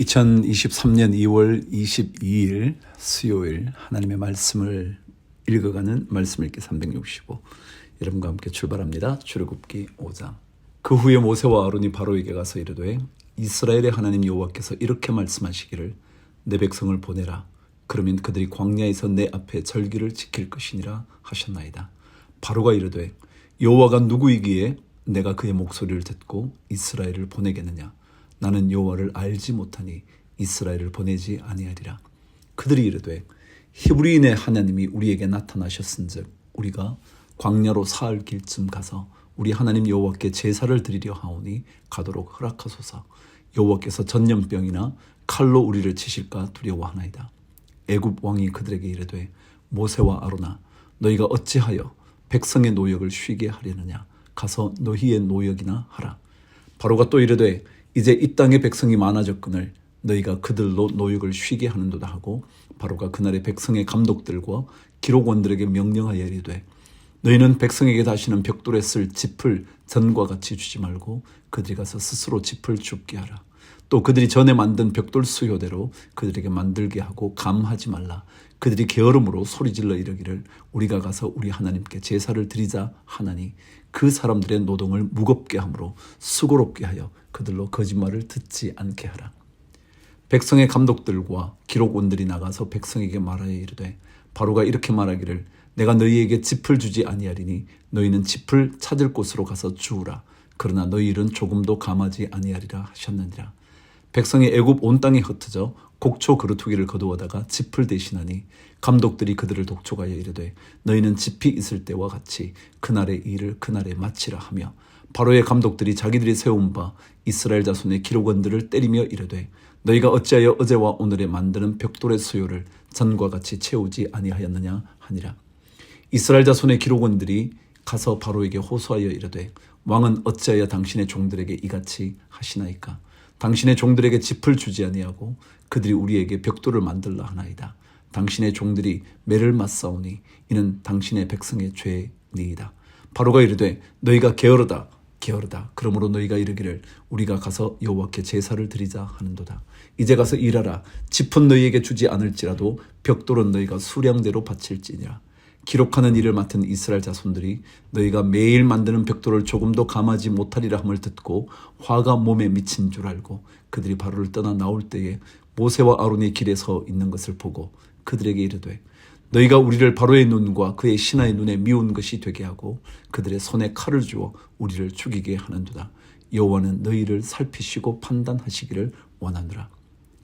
2023년 2월 22일 수요일 하나님의 말씀을 읽어가는 말씀 읽기 365 여러분과 함께 출발합니다. 출애굽기 5장. 그 후에 모세와 아론이 바로에게 가서 이르되 이스라엘의 하나님 여호와께서 이렇게 말씀하시기를 내 백성을 보내라. 그러면 그들이 광야에서 내 앞에 절기를 지킬 것이니라 하셨나이다. 바로가 이르되 여호와가 누구이기에 내가 그의 목소리를 듣고 이스라엘을 보내겠느냐. 나는 여호와를 알지 못하니 이스라엘을 보내지 아니하리라. 그들이 이르되 히브리인의 하나님이 우리에게 나타나셨은즉 우리가 광야로 사흘 길쯤 가서 우리 하나님 여호와께 제사를 드리려 하오니 가도록 허락하소서. 여호와께서 전염병이나 칼로 우리를 치실까 두려워하나이다. 애굽 왕이 그들에게 이르되 모세와 아론아 너희가 어찌하여 백성의 노역을 쉬게 하려느냐. 가서 너희의 노역이나 하라. 바로가 또 이르되 이제 이 땅에 백성이 많아졌거늘 너희가 그들로 노역을 쉬게 하는도다 하고 바로가 그날의 백성의 감독들과 기록원들에게 명령하여 이르되 너희는 백성에게 다시는 벽돌에 쓸 짚을 전과 같이 주지 말고 그들이 가서 스스로 짚을 줍게 하라. 또 그들이 전에 만든 벽돌 수요대로 그들에게 만들게 하고 감하지 말라. 그들이 게으름으로 소리질러 이르기를 우리가 가서 우리 하나님께 제사를 드리자 하나니 그 사람들의 노동을 무겁게 함으로 수고롭게 하여 그들로 거짓말을 듣지 않게 하라. 백성의 감독들과 기록원들이 나가서 백성에게 말하여 이르되 바로가 이렇게 말하기를 내가 너희에게 짚을 주지 아니하리니 너희는 짚을 찾을 곳으로 가서 주우라. 그러나 너희 일은 조금도 감하지 아니하리라 하셨느니라. 백성이 애굽 온 땅에 흩어져 곡초 그루터기를 거두어다가 짚을 대신하니 감독들이 그들을 독촉하여 이르되 너희는 짚이 있을 때와 같이 그날의 일을 그날에 마치라 하며 바로의 감독들이 자기들이 세운 바 이스라엘 자손의 기록원들을 때리며 이르되 너희가 어찌하여 어제와 오늘에 만드는 벽돌의 수요를 전과 같이 채우지 아니하였느냐 하니라. 이스라엘 자손의 기록원들이 가서 바로에게 호소하여 이르되 왕은 어찌하여 당신의 종들에게 이같이 하시나이까. 당신의 종들에게 짚을 주지 아니하고 그들이 우리에게 벽돌을 만들라 하나이다. 당신의 종들이 매를 맞사오니 이는 당신의 백성의 죄니이다. 바로가 이르되 너희가 게으르다. 그러므로 너희가 이르기를 우리가 가서 여호와께 제사를 드리자 하는도다. 이제 가서 일하라. 짚은 너희에게 주지 않을지라도 벽돌은 너희가 수량대로 바칠지니라. 기록하는 일을 맡은 이스라엘 자손들이 너희가 매일 만드는 벽돌을 조금도 감하지 못하리라 함을 듣고 화가 몸에 미친 줄 알고 그들이 바로를 떠나 나올 때에 모세와 아론이 길에 서 있는 것을 보고 그들에게 이르되 너희가 우리를 바로의 눈과 그의 신하의 눈에 미운 것이 되게 하고 그들의 손에 칼을 주어 우리를 죽이게 하는도다. 여호와는 너희를 살피시고 판단하시기를 원하노라.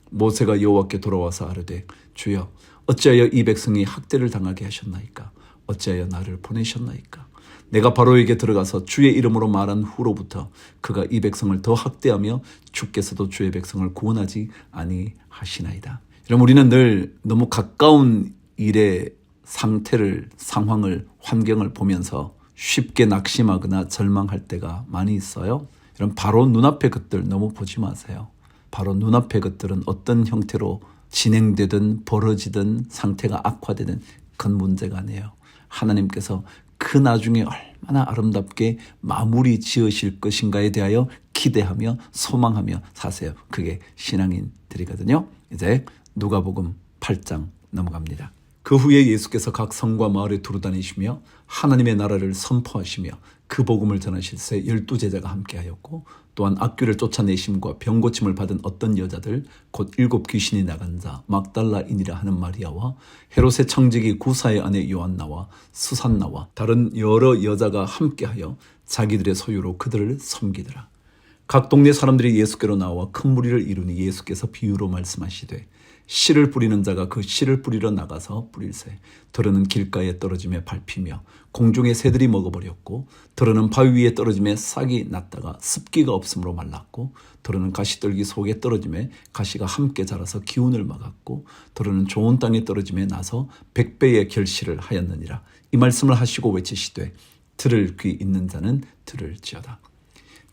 모세가 여호와께 돌아와서 아뢰되 주여 어찌하여 이 백성이 학대를 당하게 하셨나이까. 어찌하여 나를 보내셨나이까. 내가 바로에게 들어가서 주의 이름으로 말한 후로부터 그가 이 백성을 더 학대하며 주께서도 주의 백성을 구원하지 아니하시나이다. 여러분 우리는 늘 너무 가까운 일의 상태를 상황을 환경을 보면서 쉽게 낙심하거나 절망할 때가 많이 있어요. 여러분 바로 눈앞의 것들 너무 보지 마세요. 바로 눈앞의 것들은 어떤 형태로 진행되든 벌어지든 상태가 악화되든 그건 문제가 아니에요. 하나님께서 그 나중에 얼마나 아름답게 마무리 지으실 것인가에 대하여 기대하며 소망하며 사세요. 그게 신앙인들이거든요. 이제 누가복음 8장 넘어갑니다. 그 후에 예수께서 각 성과 마을에 두루다니시며 하나님의 나라를 선포하시며 그 복음을 전하실새 12제자가 함께하였고 또한 악귀를 쫓아내심과 병고침을 받은 어떤 여자들 곧 7 귀신이 나간 자 막달라인이라 하는 마리아와 헤롯의 청지기 구사의 아내 요한나와 수산나와 다른 여러 여자가 함께하여 자기들의 소유로 그들을 섬기더라. 각 동네 사람들이 예수께로 나와 큰 무리를 이루니 예수께서 비유로 말씀하시되 씨를 뿌리는 자가 그 씨를 뿌리러 나가서 뿌릴새 들으는 길가에 떨어지며 밟히며 공중의 새들이 먹어버렸고 들으는 바위 위에 떨어지며 싹이 났다가 습기가 없으므로 말랐고 들으는 가시떨기 속에 떨어지며 가시가 함께 자라서 기운을 막았고 들으는 좋은 땅에 떨어지며 나서 100배의 결실을 하였느니라. 이 말씀을 하시고 외치시되 들을 귀 있는 자는 들을지어다.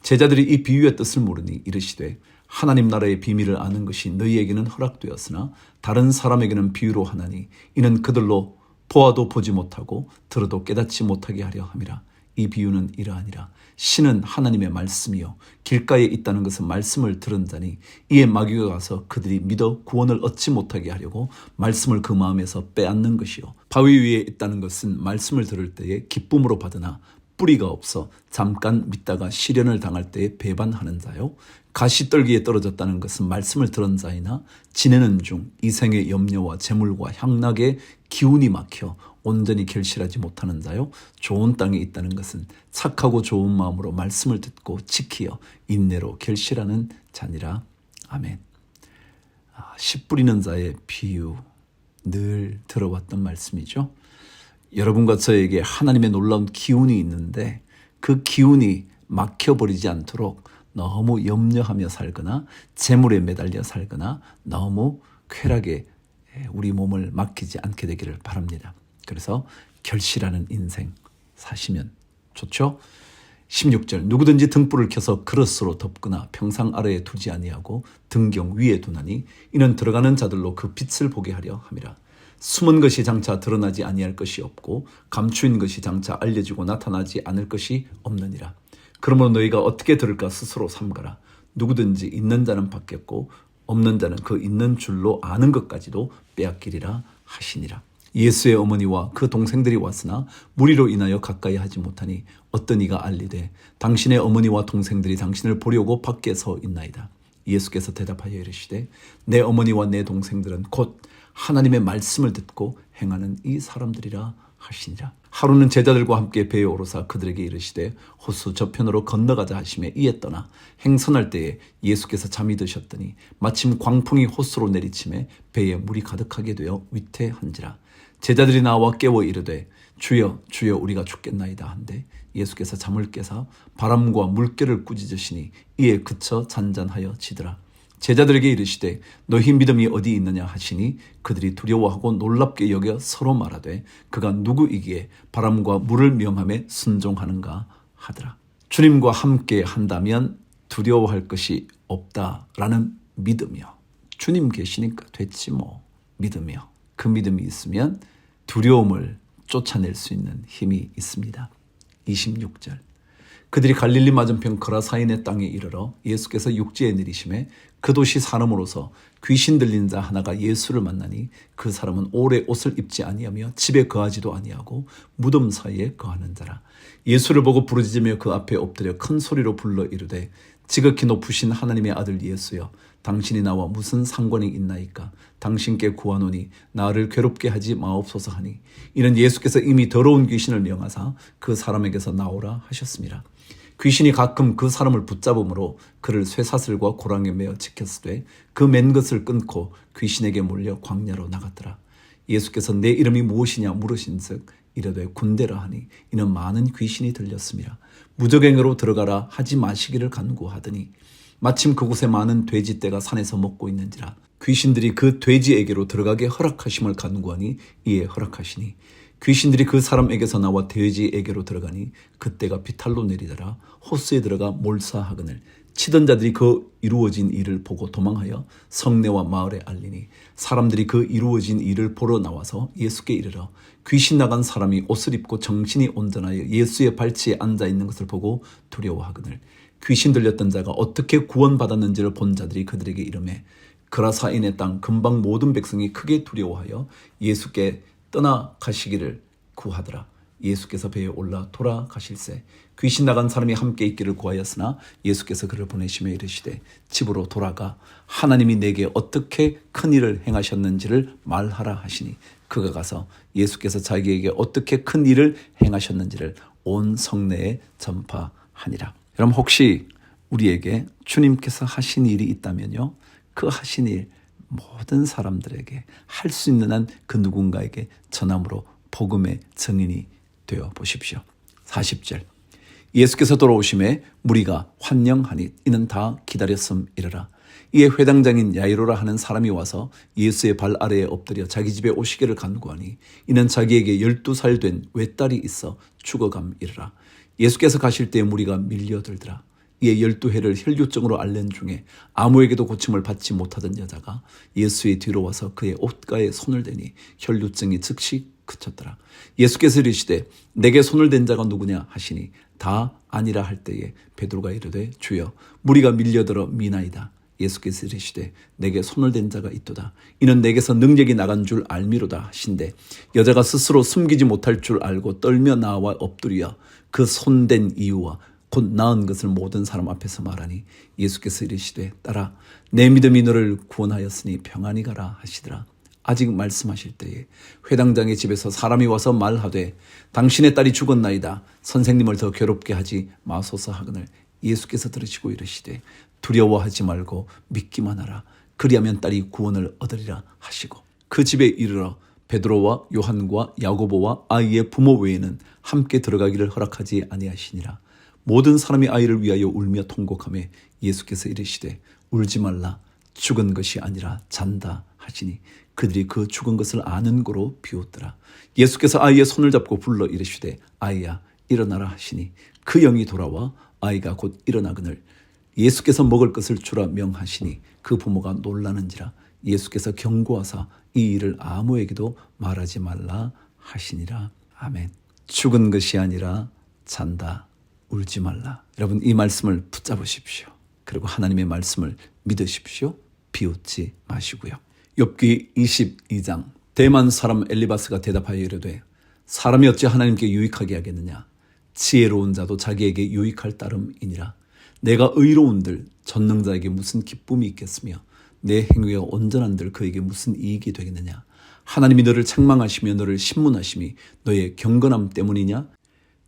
제자들이 이 비유의 뜻을 모르니 이르시되 하나님 나라의 비밀을 아는 것이 너희에게는 허락되었으나 다른 사람에게는 비유로 하나니 이는 그들로 보아도 보지 못하고 들어도 깨닫지 못하게 하려 함이라. 이 비유는 이러하니라. 신은 하나님의 말씀이요 길가에 있다는 것은 말씀을 들은 자니 이에 마귀가 가서 그들이 믿어 구원을 얻지 못하게 하려고 말씀을 그 마음에서 빼앗는 것이요 바위 위에 있다는 것은 말씀을 들을 때에 기쁨으로 받으나 뿌리가 없어 잠깐 믿다가 시련을 당할 때에 배반하는 자요 가시떨기에 떨어졌다는 것은 말씀을 들은 자이나 지내는 중 이생의 염려와 재물과 향락에 기운이 막혀 온전히 결실하지 못하는 자요 좋은 땅에 있다는 것은 착하고 좋은 마음으로 말씀을 듣고 지키어 인내로 결실하는 자니라. 아멘. 씨 뿌리는 자의 비유 늘 들어왔던 말씀이죠. 여러분과 저에게 하나님의 놀라운 기운이 있는데 그 기운이 막혀버리지 않도록 너무 염려하며 살거나 재물에 매달려 살거나 너무 쾌락에 우리 몸을 맡기지 않게 되기를 바랍니다. 그래서 결실하는 인생 사시면 좋죠. 16절 누구든지 등불을 켜서 그릇으로 덮거나 평상 아래에 두지 아니하고 등경 위에 두나니 이는 들어가는 자들로 그 빛을 보게 하려 함이라. 숨은 것이 장차 드러나지 아니할 것이 없고 감추인 것이 장차 알려지고 나타나지 않을 것이 없느니라. 그러므로 너희가 어떻게 들을까 스스로 삼가라. 누구든지 있는 자는 받겠고 없는 자는 그 있는 줄로 아는 것까지도 빼앗기리라 하시니라. 예수의 어머니와 그 동생들이 왔으나 무리로 인하여 가까이 하지 못하니 어떤 이가 알리되 당신의 어머니와 동생들이 당신을 보려고 밖에 서 있나이다. 예수께서 대답하여 이르시되 내 어머니와 내 동생들은 곧 하나님의 말씀을 듣고 행하는 이 사람들이라 하시니라. 하루는 제자들과 함께 배에 오르사 그들에게 이르시되 호수 저편으로 건너가자 하시매 이에 떠나 행선할 때에 예수께서 잠이 드셨더니 마침 광풍이 호수로 내리침에 배에 물이 가득하게 되어 위태한지라. 제자들이 나와 깨워 이르되 주여 주여 우리가 죽겠나이다 한데 예수께서 잠을 깨사 바람과 물결을 꾸짖으시니 이에 그쳐 잔잔하여 지더라. 제자들에게 이르시되 너희 믿음이 어디 있느냐 하시니 그들이 두려워하고 놀랍게 여겨 서로 말하되 그가 누구이기에 바람과 물을 명함에 순종하는가 하더라. 주님과 함께 한다면 두려워할 것이 없다라는 믿음이요. 주님 계시니까 됐지 뭐. 믿음이요. 그 믿음이 있으면 두려움을 쫓아낼 수 있는 힘이 있습니다. 26절 그들이 갈릴리 맞은편 거라사인의 땅에 이르러 예수께서 육지에 내리심에 그 도시 사람으로서 귀신 들린 자 하나가 예수를 만나니 그 사람은 오래 옷을 입지 아니하며 집에 거하지도 아니하고 무덤 사이에 거하는 자라. 예수를 보고 부르짖으며 그 앞에 엎드려 큰 소리로 불러 이르되 지극히 높으신 하나님의 아들 예수여 당신이 나와 무슨 상관이 있나이까. 당신께 구하노니 나를 괴롭게 하지 마옵소서 하니 이는 예수께서 이미 더러운 귀신을 명하사 그 사람에게서 나오라 하셨습니다. 귀신이 가끔 그 사람을 붙잡음으로 그를 쇠사슬과 고랑에 매어 지켰으되 그 맨 것을 끊고 귀신에게 몰려 광야로 나갔더라. 예수께서 내 이름이 무엇이냐 물으신즉 이르되 군대라 하니 이는 많은 귀신이 들렸습니다. 무적행으로 들어가라 하지 마시기를 간구하더니 마침 그곳에 많은 돼지떼가 산에서 먹고 있는지라. 귀신들이 그 돼지에게로 들어가게 허락하심을 간구하니 이에 허락하시니 귀신들이 그 사람에게서 나와 돼지에게로 들어가니 그때가 비탈로 내리더라. 호수에 들어가 몰사하거늘 치던 자들이 그 이루어진 일을 보고 도망하여 성내와 마을에 알리니 사람들이 그 이루어진 일을 보러 나와서 예수께 이르러 귀신 나간 사람이 옷을 입고 정신이 온전하여 예수의 발치에 앉아 있는 것을 보고 두려워하거늘 귀신 들렸던 자가 어떻게 구원받았는지를 본 자들이 그들에게 이르매 그라사인의 땅 근방 모든 백성이 크게 두려워하여 예수께 떠나가시기를 구하더라. 예수께서 배에 올라 돌아가실새 귀신 나간 사람이 함께 있기를 구하였으나 예수께서 그를 보내시며 이르시되 집으로 돌아가 하나님이 내게 어떻게 큰 일을 행하셨는지를 말하라 하시니 그가 가서 예수께서 자기에게 어떻게 큰 일을 행하셨는지를 온 성내에 전파하니라. 여러분 혹시 우리에게 주님께서 하신 일이 있다면요. 그 하신 일 모든 사람들에게 할 수 있는 한 그 누군가에게 전함으로 복음의 증인이 되어 보십시오. 40절 예수께서 돌아오심에 무리가 환영하니 이는 다 기다렸음이러라. 이에 회당장인 야이로라 하는 사람이 와서 예수의 발 아래에 엎드려 자기 집에 오시기를 간구하니 이는 자기에게 12살 된 외딸이 있어 죽어감이러라. 예수께서 가실 때에 무리가 밀려들더라. 이에 12해를 혈류증으로 앓는 중에 아무에게도 고침을 받지 못하던 여자가 예수의 뒤로 와서 그의 옷가에 손을 대니 혈류증이 즉시 그쳤더라. 예수께서 이르시되 내게 손을 댄 자가 누구냐 하시니 다 아니라 할 때에 베드로가 이르되 주여 무리가 밀려들어 미나이다. 예수께서 이르시되 내게 손을 댄 자가 있도다. 이는 내게서 능력이 나간 줄 알미로다 하신대 여자가 스스로 숨기지 못할 줄 알고 떨며 나와 엎드려 그 손댄 이유와 곧 나은 것을 모든 사람 앞에서 말하니 예수께서 이르시되 딸아 내 믿음이 너를 구원하였으니 평안히 가라 하시더라. 아직 말씀하실 때에 회당장의 집에서 사람이 와서 말하되 당신의 딸이 죽었나이다. 선생님을 더 괴롭게 하지 마소서 하거늘 예수께서 들으시고 이르시되 두려워하지 말고 믿기만 하라. 그리하면 딸이 구원을 얻으리라 하시고 그 집에 이르러 베드로와 요한과 야고보와 아이의 부모 외에는 함께 들어가기를 허락하지 아니하시니라. 모든 사람이 아이를 위하여 울며 통곡하며 예수께서 이르시되 울지 말라. 죽은 것이 아니라 잔다 하시니 그들이 그 죽은 것을 아는 고로 비웃더라. 예수께서 아이의 손을 잡고 불러 이르시되 아이야 일어나라 하시니 그 영이 돌아와 아이가 곧 일어나거늘 예수께서 먹을 것을 주라 명하시니 그 부모가 놀라는지라. 예수께서 경고하사 이 일을 아무에게도 말하지 말라 하시니라. 아멘. 죽은 것이 아니라 잔다. 울지 말라. 여러분 이 말씀을 붙잡으십시오. 그리고 하나님의 말씀을 믿으십시오. 비웃지 마시고요. 욥기 22장 대만 사람 엘리바스가 대답하여 이르되 사람이 어찌 하나님께 유익하게 하겠느냐. 지혜로운 자도 자기에게 유익할 따름이니라. 내가 의로운들 전능자에게 무슨 기쁨이 있겠으며 내 행위가 온전한들 그에게 무슨 이익이 되겠느냐. 하나님이 너를 책망하시며 너를 신문하심이 너의 경건함 때문이냐.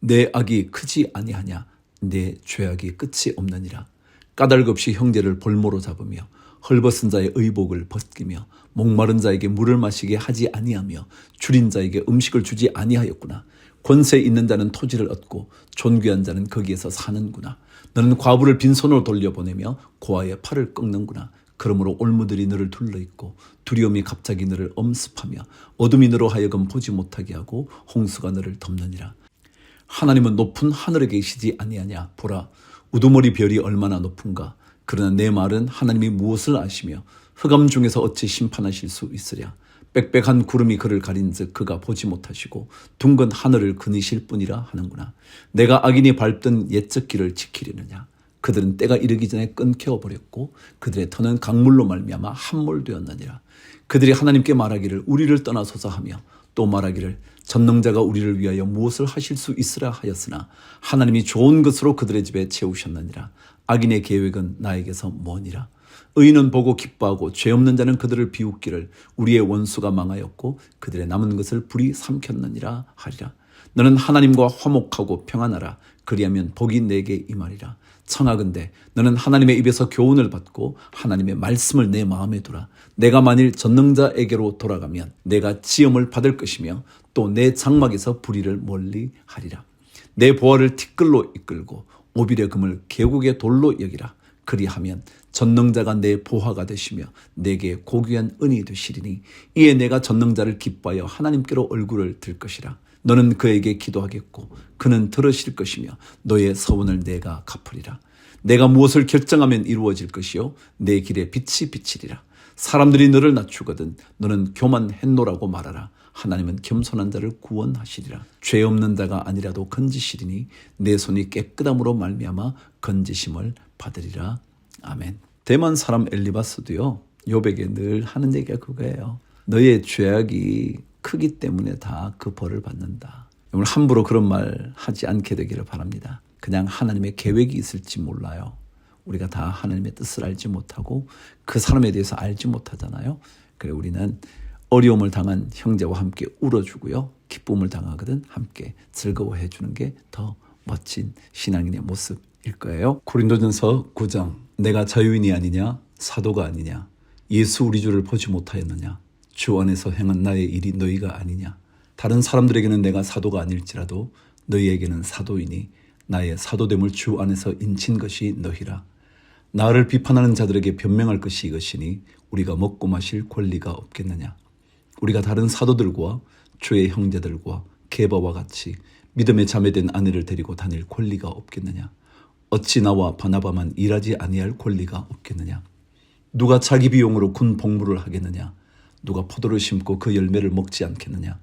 내 악이 크지 아니하냐. 내 죄악이 끝이 없느니라. 까닭 없이 형제를 볼모로 잡으며 헐벗은 자의 의복을 벗기며 목마른 자에게 물을 마시게 하지 아니하며 줄인 자에게 음식을 주지 아니하였구나. 권세 있는 자는 토지를 얻고 존귀한 자는 거기에서 사는구나. 너는 과부를 빈손으로 돌려보내며 고아의 팔을 꺾는구나. 그러므로 올무들이 너를 둘러있고 두려움이 갑자기 너를 엄습하며 어둠이 너로 하여금 보지 못하게 하고 홍수가 너를 덮느니라. 하나님은 높은 하늘에 계시지 아니하냐. 보라 우두머리 별이 얼마나 높은가. 그러나 내 말은 하나님이 무엇을 아시며 흑암 중에서 어찌 심판하실 수 있으랴. 빽빽한 구름이 그를 가린즉 그가 보지 못하시고 둥근 하늘을 그니실 뿐이라 하는구나. 내가 악인이 밟던 옛적 길을 지키려느냐. 그들은 때가 이르기 전에 끊겨버렸고 그들의 터는 강물로 말미암아 함몰되었느니라. 그들이 하나님께 말하기를 우리를 떠나소서 하며 또 말하기를 전능자가 우리를 위하여 무엇을 하실 수 있으라 하였으나 하나님이 좋은 것으로 그들의 집에 채우셨느니라. 악인의 계획은 나에게서 머니라. 의인은 보고 기뻐하고 죄 없는 자는 그들을 비웃기를 우리의 원수가 망하였고 그들의 남은 것을 불이 삼켰느니라 하리라. 너는 하나님과 화목하고 평안하라. 그리하면 복이 내게 임하리라. 청하건대 너는 하나님의 입에서 교훈을 받고 하나님의 말씀을 내 마음에 두라. 내가 만일 전능자에게로 돌아가면 내가 지엄을 받을 것이며 또 내 장막에서 불의를 멀리 하리라. 내 보화를 티끌로 이끌고 오빌의 금을 계곡의 돌로 여기라. 그리하면 전능자가 내 보화가 되시며 내게 고귀한 은이 되시리니 이에 내가 전능자를 기뻐하여 하나님께로 얼굴을 들 것이라. 너는 그에게 기도하겠고 그는 들으실 것이며 너의 서원을 내가 갚으리라. 내가 무엇을 결정하면 이루어질 것이요 내 길에 빛이 비치리라. 사람들이 너를 낮추거든 너는 교만했노라고 말하라. 하나님은 겸손한 자를 구원하시리라. 죄 없는 자가 아니라도 건지시리니 내 손이 깨끗함으로 말미암아 건지심을 받으리라. 아멘. 대만 사람 엘리바스도요 욥에게 늘 하는 얘기가 그거예요. 너의 죄악이 크기 때문에 다 그 벌을 받는다. 오늘 함부로 그런 말 하지 않게 되기를 바랍니다. 그냥 하나님의 계획이 있을지 몰라요. 우리가 다 하나님의 뜻을 알지 못하고 그 사람에 대해서 알지 못하잖아요. 그래 우리는 어려움을 당한 형제와 함께 울어주고요. 기쁨을 당하거든 함께 즐거워해 주는 게 더 멋진 신앙인의 모습일 거예요. 고린도전서 9장 내가 자유인이 아니냐 사도가 아니냐 예수 우리 주를 보지 못하였느냐 주 안에서 행한 나의 일이 너희가 아니냐. 다른 사람들에게는 내가 사도가 아닐지라도 너희에게는 사도이니 나의 사도됨을 주 안에서 인친 것이 너희라. 나를 비판하는 자들에게 변명할 것이 이것이니 우리가 먹고 마실 권리가 없겠느냐. 우리가 다른 사도들과 주의 형제들과 게바와 같이 믿음에 자매된 아내를 데리고 다닐 권리가 없겠느냐. 어찌 나와 바나바만 일하지 아니할 권리가 없겠느냐. 누가 자기 비용으로 군 복무를 하겠느냐. 누가 포도를 심고 그 열매를 먹지 않겠느냐.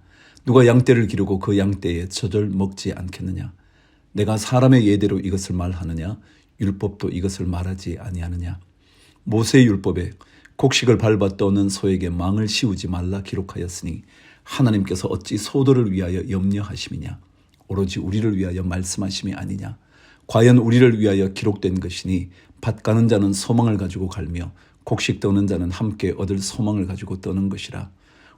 누가 양떼를 기르고 그 양떼에 젖을 먹지 않겠느냐? 내가 사람의 예대로 이것을 말하느냐? 율법도 이것을 말하지 아니하느냐? 모세의 율법에 곡식을 밟아 떠는 소에게 망을 씌우지 말라 기록하였으니 하나님께서 어찌 소들을 위하여 염려하심이냐? 오로지 우리를 위하여 말씀하심이 아니냐? 과연 우리를 위하여 기록된 것이니 밭 가는 자는 소망을 가지고 갈며 곡식 떠는 자는 함께 얻을 소망을 가지고 떠는 것이라.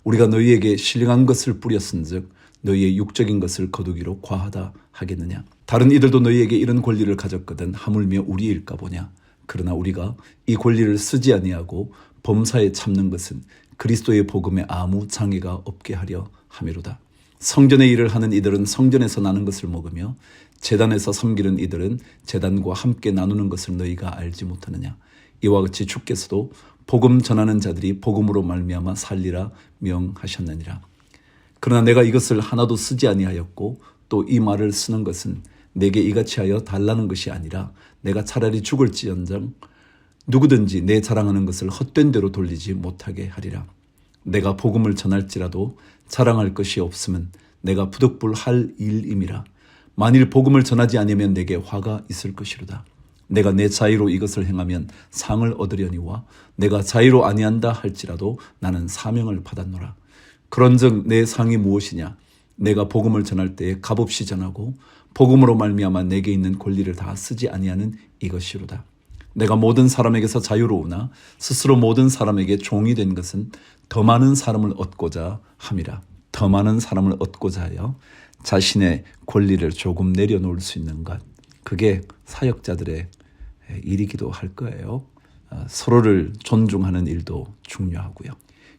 우리가 너희에게 신령한 것을 뿌렸은즉 너희의 육적인 것을 거두기로 과하다 하겠느냐? 다른 이들도 너희에게 이런 권리를 가졌거든 하물며 우리일까 보냐? 그러나 우리가 이 권리를 쓰지 아니하고 범사에 참는 것은 그리스도의 복음에 아무 장애가 없게 하려 함이로다. 성전의 일을 하는 이들은 성전에서 나는 것을 먹으며 제단에서 섬기는 이들은 제단과 함께 나누는 것을 너희가 알지 못하느냐? 이와 같이 주께서도 복음 전하는 자들이 복음으로 말미암아 살리라 명하셨느니라. 그러나 내가 이것을 하나도 쓰지 아니하였고 또 이 말을 쓰는 것은 내게 이같이 하여 달라는 것이 아니라 내가 차라리 죽을지언정 누구든지 내 자랑하는 것을 헛된 대로 돌리지 못하게 하리라. 내가 복음을 전할지라도 자랑할 것이 없으면 내가 부득불할 일임이라. 만일 복음을 전하지 아니하면 내게 화가 있을 것이로다. 내가 내 자의로 이것을 행하면 상을 얻으려니와 내가 자의로 아니한다 할지라도 나는 사명을 받았노라. 그런즉 내 상이 무엇이냐? 내가 복음을 전할 때에 값없이 전하고 복음으로 말미암아 내게 있는 권리를 다 쓰지 아니하는 이것이로다. 내가 모든 사람에게서 자유로우나 스스로 모든 사람에게 종이 된 것은 더 많은 사람을 얻고자 함이라. 더 많은 사람을 얻고자 하여 자신의 권리를 조금 내려놓을 수 있는 것, 그게 사역자들의 일이기도 할 거예요. 서로를 존중하는 일도 중요하고요.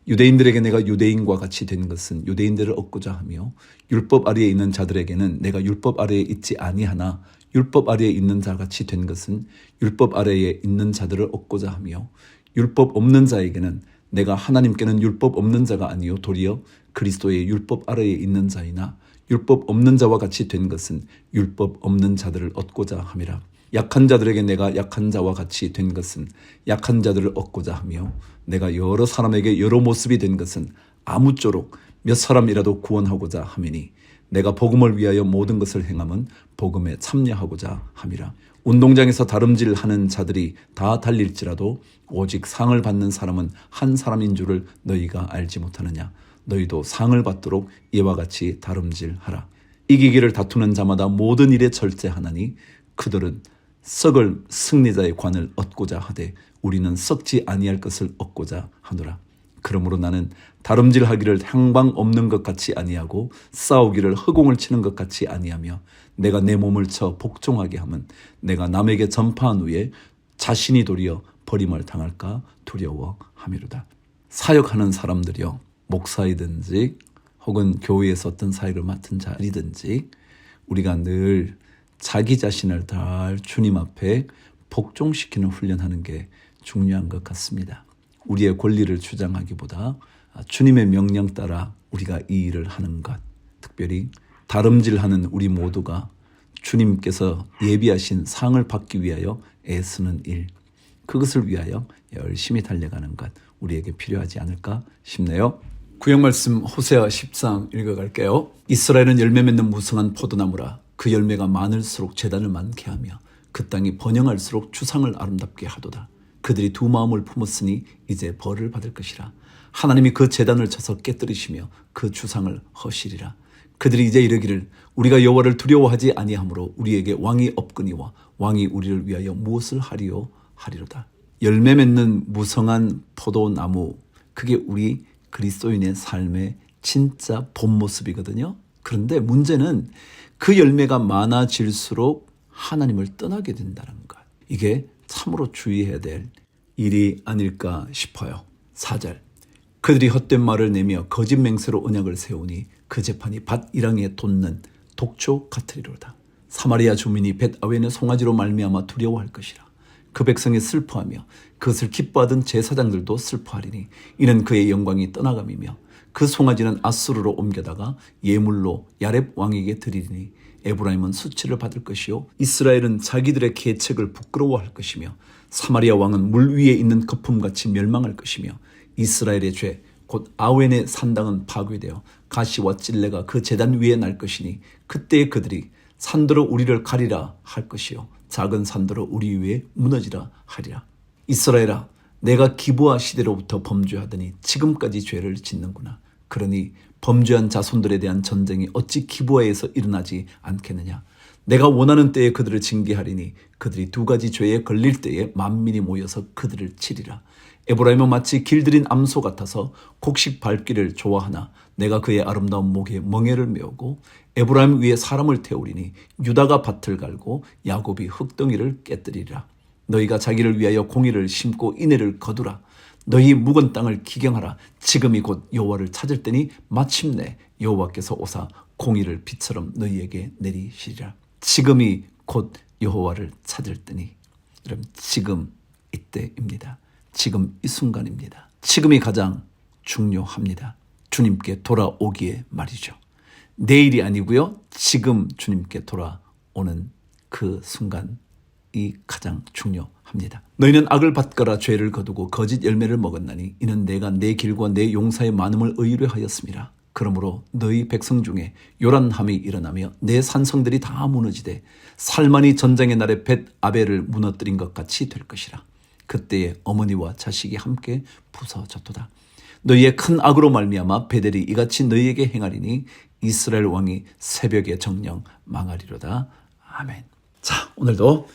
유대인들에게 내가 유대인과 같이 된 것은 유대인들을 얻고자 하며 율법 아래에 있는 자들에게는 내가 율법 아래에 있지 아니하나 율법 아래에 있는 자같이 된 것은 율법 아래에 있는 자들을 얻고자 하며 율법 없는 자에게는 내가 하나님께는 율법 없는 자가 아니요 도리어 그리스도의 율법 아래에 있는 자이나 율법 없는 자와 같이 된 것은 율법 없는 자들을 얻고자 함이라. 약한 자들에게 내가 약한 자와 같이 된 것은 약한 자들을 얻고자 하며 내가 여러 사람에게 여러 모습이 된 것은 아무쪼록 몇 사람이라도 구원하고자 함이니 내가 복음을 위하여 모든 것을 행함은 복음에 참여하고자 함이라. 운동장에서 다름질하는 자들이 다 달릴지라도 오직 상을 받는 사람은 한 사람인 줄을 너희가 알지 못하느냐? 너희도 상을 받도록 이와 같이 다름질하라. 이기기를 다투는 자마다 모든 일에 절제하나니 그들은 썩을 승리자의 관을 얻고자 하되 우리는 썩지 아니할 것을 얻고자 하노라. 그러므로 나는 다름질하기를 향방 없는 것 같이 아니하고 싸우기를 허공을 치는 것 같이 아니하며 내가 내 몸을 쳐 복종하게 하면 내가 남에게 전파한 후에 자신이 도리어 버림을 당할까 두려워함이로다. 사역하는 사람들이요, 목사이든지 혹은 교회에서 어떤 사역을 맡은 자리든지 우리가 늘 자기 자신을 잘 주님 앞에 복종시키는 훈련하는 게 중요한 것 같습니다. 우리의 권리를 주장하기보다 주님의 명령 따라 우리가 이 일을 하는 것, 특별히 다름질하는 우리 모두가 주님께서 예비하신 상을 받기 위하여 애쓰는 일, 그것을 위하여 열심히 달려가는 것 우리에게 필요하지 않을까 싶네요. 구약 말씀 호세아 10장 읽어갈게요. 이스라엘은 열매 맺는 무성한 포도나무라. 그 열매가 많을수록 재단을 많게 하며 그 땅이 번영할수록 주상을 아름답게 하도다. 그들이 두 마음을 품었으니 이제 벌을 받을 것이라. 하나님이 그 재단을 쳐서 깨뜨리시며 그 주상을 허시리라. 그들이 이제 이르기를 우리가 여호와를 두려워하지 아니하므로 우리에게 왕이 없거니와 왕이 우리를 위하여 무엇을 하리요 하리로다. 열매 맺는 무성한 포도나무, 그게 우리 그리스도인의 삶의 진짜 본 모습이거든요. 그런데 문제는 그 열매가 많아질수록 하나님을 떠나게 된다는 것. 이게 참으로 주의해야 될 일이 아닐까 싶어요. 4절. 그들이 헛된 말을 내며 거짓 맹세로 언약을 세우니 그 재판이 밭 이랑에 돋는 독초 같으리로다. 사마리아 주민이 벳 아웬의 송아지로 말미암아 두려워할 것이라. 그 백성이 슬퍼하며 그것을 기뻐하던 제사장들도 슬퍼하리니 이는 그의 영광이 떠나감이며 그 송아지는 아수르로 옮겨다가 예물로 야렙 왕에게 드리니 에브라임은 수치를 받을 것이요 이스라엘은 자기들의 계책을 부끄러워할 것이며 사마리아 왕은 물 위에 있는 거품같이 멸망할 것이며 이스라엘의 죄 곧 아웬의 산당은 파괴되어 가시와 찔레가 그 제단 위에 날 것이니 그때 그들이 산더러 우리를 가리라 할 것이요 작은 산더러 우리 위에 무너지라 하리라. 이스라엘아, 내가 기브아 시대로부터 범죄하더니 지금까지 죄를 짓는구나. 그러니 범죄한 자손들에 대한 전쟁이 어찌 기브아에서 일어나지 않겠느냐. 내가 원하는 때에 그들을 징계하리니 그들이 두 가지 죄에 걸릴 때에 만민이 모여서 그들을 치리라. 에브라임은 마치 길들인 암소 같아서 곡식 밟기를 좋아하나 내가 그의 아름다운 목에 멍에를 메우고 에브라임 위에 사람을 태우리니 유다가 밭을 갈고 야곱이 흙덩이를 깨뜨리리라. 너희가 자기를 위하여 공의를 심고 인애를 거두라. 너희 묵은 땅을 기경하라. 지금이 곧 여호와를 찾을 때니 마침내 여호와께서 오사 공의를 비처럼 너희에게 내리시리라. 지금이 곧 여호와를 찾을 때니. 여러분, 지금 이때입니다. 지금 이 순간입니다. 지금이 가장 중요합니다. 주님께 돌아오기에 말이죠. 내일이 아니고요. 지금 주님께 돌아오는 그 순간이 가장 중요합니다. 너희는 악을 받거라 죄를 거두고 거짓 열매를 먹었나니 이는 내가 내 길과 내 용사의 많음을 의뢰하였습니다. 그러므로 너희 백성 중에 요란함이 일어나며 내 산성들이 다 무너지되 살만이 전쟁의 날에 벳 아벨을 무너뜨린 것 같이 될 것이라. 그때에 어머니와 자식이 함께 부서졌도다. 너희의 큰 악으로 말미암아 베델이 이같이 너희에게 행하리니 이스라엘 왕이 새벽에 정령 망하리로다. 아멘. 자, 오늘도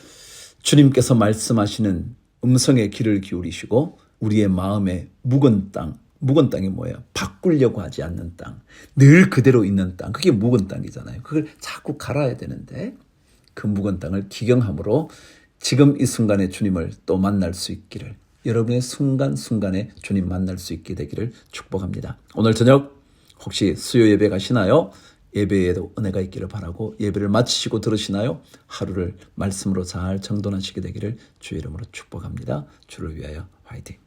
주님께서 말씀하시는 음성에 귀를 기울이시고 우리의 마음에 묵은 땅이 뭐예요? 바꾸려고 하지 않는 땅, 늘 그대로 있는 땅, 그게 묵은 땅이잖아요. 그걸 자꾸 갈아야 되는데 그 묵은 땅을 기경함으로 지금 이 순간에 주님을 또 만날 수 있기를, 여러분의 순간순간에 주님 만날 수 있게 되기를 축복합니다. 오늘 저녁 혹시 수요 예배 가시나요? 예배에도 은혜가 있기를 바라고, 예배를 마치시고 들으시나요? 하루를 말씀으로 잘 정돈하시게 되기를 주의 이름으로 축복합니다. 주를 위하여 화이팅!